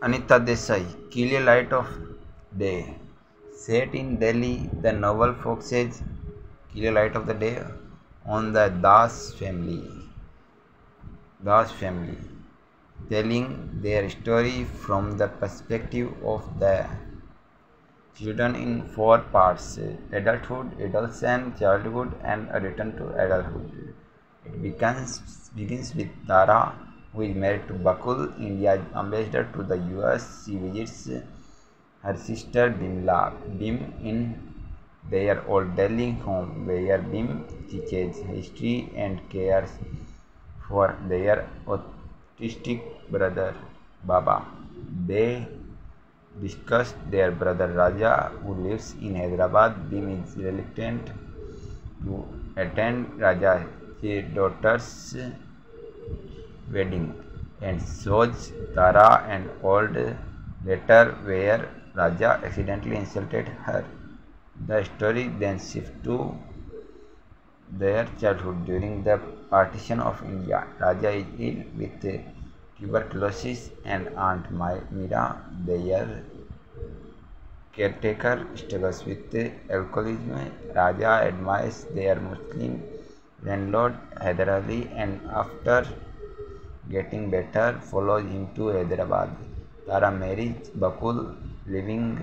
Anita Desai, Clear Light of Day. Set in Delhi, the novel focuses Clear Light of the Day on the Das family, telling their story from the perspective of the children in four parts: adulthood, adolescence, childhood, and a return to adulthood. It begins with Tara, who is married to Bakul, India's ambassador to the US. She visits her sister Bim in their old Delhi home, where Bim teaches history and cares for their autistic brother Baba. They discussed their brother Raja, who lives in Hyderabad. Bim is reluctant to attend Raja's daughter's wedding and shows Tara an old letter where Raja accidentally insulted her. The story then shifts to their childhood during the partition of India. Raja is ill with tuberculosis and Aunt Mira, their caretaker, struggles with alcoholism. Raja admires their Muslim landlord Hyder Ali and after getting better follows him to Hyderabad. Tara marries Bakul, leaving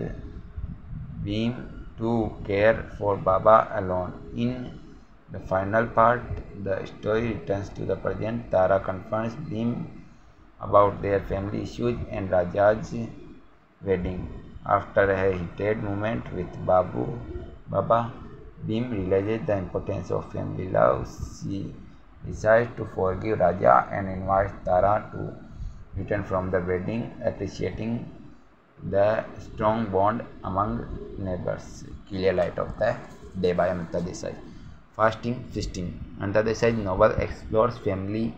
Bhim to care for Baba alone. In the final part, the story returns to the present. Tara confronts Bhim about their family issues and Raja's wedding. After a heated moment with Baba, Bhim realizes the importance of family love. She decides to forgive Raja and invites Tara to return from the wedding, appreciating the strong bond among neighbors. Clear Light of the Day by Amita Desai. Fasting, Feasting. Amita Desai's novel explores family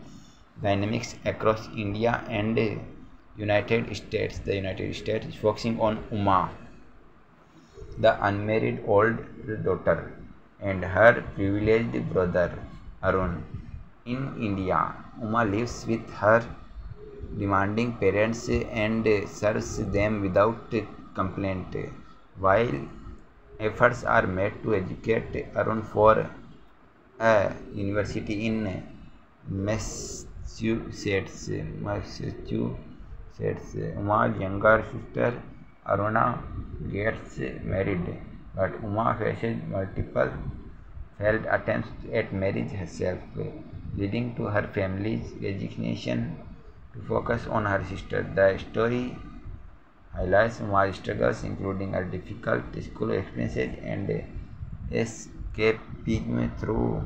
dynamics across India and United States. The United States is focusing on Uma, the unmarried old daughter, and her privileged brother Arun. In India, Uma lives with her demanding parents and serves them without complaint, while efforts are made to educate Arun for a university in Massachusetts. Uma's younger sister Aruna gets married, but Uma faces multiple failed attempts at marriage herself, leading to her family's resignation to focus on her sister. The story highlights Uma's struggles, including her difficult school experiences and escapism through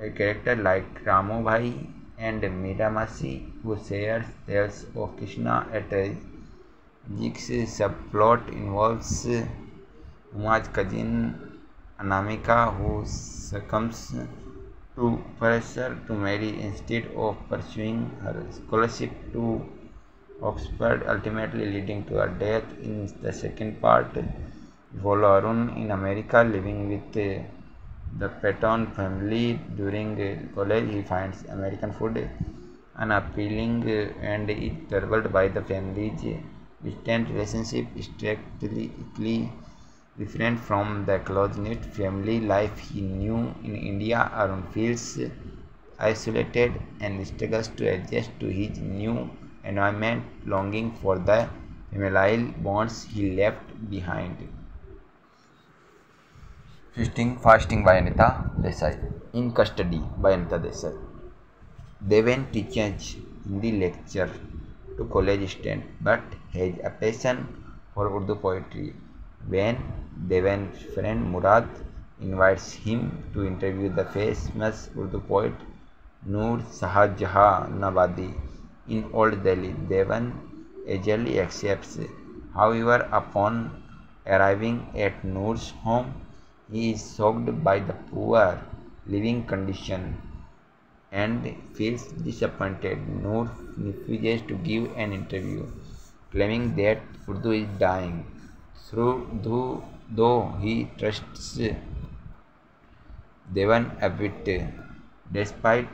a character like Ramu Bhai and Meera Masi, who shares tales of Krishna at a Jig's subplot involves Uma's cousin Anamika, who succumbs to pressure to marry instead of pursuing her scholarship to Oxford, ultimately leading to her death. In the second part, we follow Arun in America, living with the Patton family. During college, he finds American food unappealing and is troubled by the family's distant relationship, strictly different from the close-knit family life he knew in India. Arun feels isolated and struggles to adjust to his new environment, longing for the familial bonds he left behind. Fasting by Anita Desai. In Custody by Anita Desai. Deven teaches Hindi lecture to college students but has a passion for Urdu poetry. When Deven's friend Murad invites him to interview the famous Urdu poet Noor Shahjahanabadi in Old Delhi, Devan eagerly accepts. However, upon arriving at Noor's home, he is shocked by the poor living condition and feels disappointed. Noor refuses to give an interview, claiming that Urdu is dying. Though he trusts Devan a bit, despite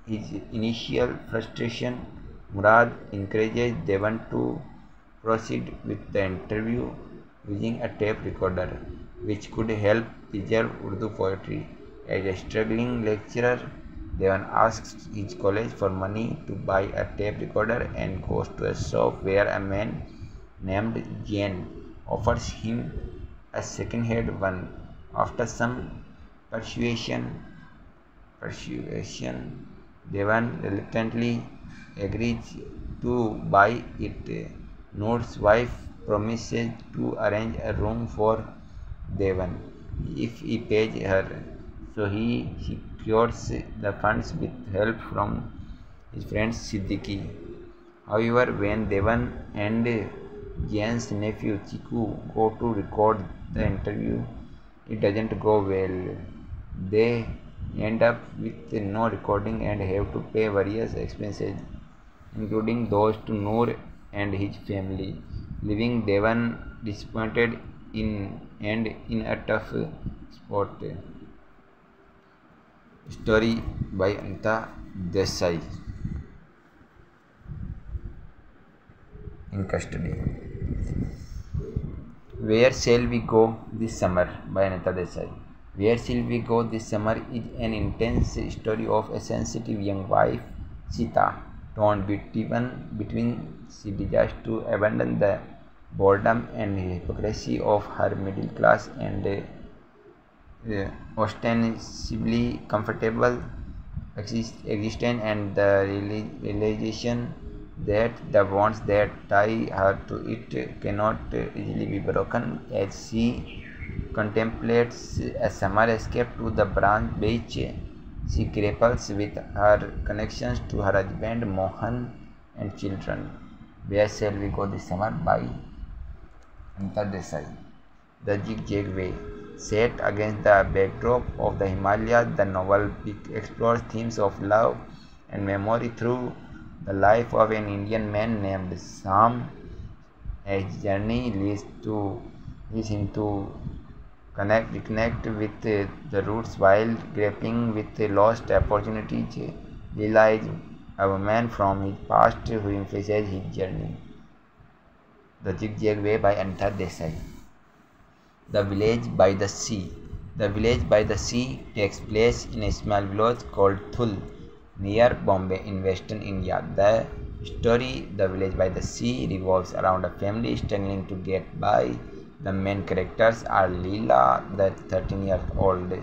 his initial frustration, Murad encourages Devan to proceed with the interview using a tape recorder, which could help preserve Urdu poetry. As a struggling lecturer, Devan asks his college for money to buy a tape recorder and goes to a shop where a man named Jain offers him a second-hand one. After some persuasion, Devan reluctantly agrees to buy it. Noor's wife promises to arrange a room for Devan if he pays her, so he secures the funds with help from his friend Siddiqui. However, when Devan and Jain's nephew Chiku go to record the interview, it doesn't go well. They end up with no recording and have to pay various expenses, including those to Noor and his family, leaving Devan disappointed and in a tough spot. Story by Anita Desai. In custody. Where Shall We Go This Summer by Anita Desai. Where Shall We Go This Summer is an intense story of a sensitive young wife, Sita, torn between she desires to abandon the boredom and hypocrisy of her middle class and ostensibly comfortable existence and the realization that the bonds that tie her to it cannot easily be broken as she contemplates a summer escape to the branch beach. She grapples with her connections to her husband Mohan and children. Where Shall We Go This Summer by Anita Desai. The Zigzag Way. Set against the backdrop of the Himalayas, the novel explores themes of love and memory through the life of an Indian man named Sam. His journey leads him to reconnect with the roots while grappling with lost opportunities. Leela is a woman from his past who emphasizes his journey. The Zigzag Way by Anita Desai. The Village by the Sea. The Village by the Sea takes place in a small village called Thul, near Bombay in western India. The story, The Village by the Sea, revolves around a family struggling to get by. The main characters are Leela, the 13-year-old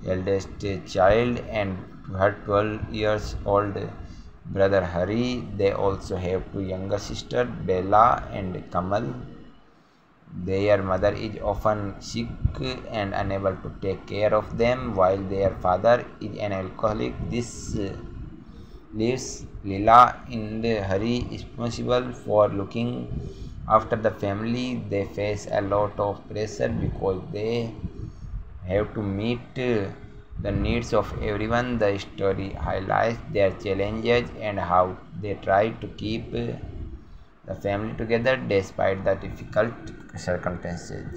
eldest child, and her 12-year-old brother Hari. They also have two younger sisters, Bella and Kamal. Their mother is often sick and unable to take care of them, while their father is an alcoholic. This leaves Leela and Hari responsible for looking after the family. They face a lot of pressure because they have to meet the needs of everyone. The story highlights their challenges and how they try to keep the family together despite the difficult circumstances.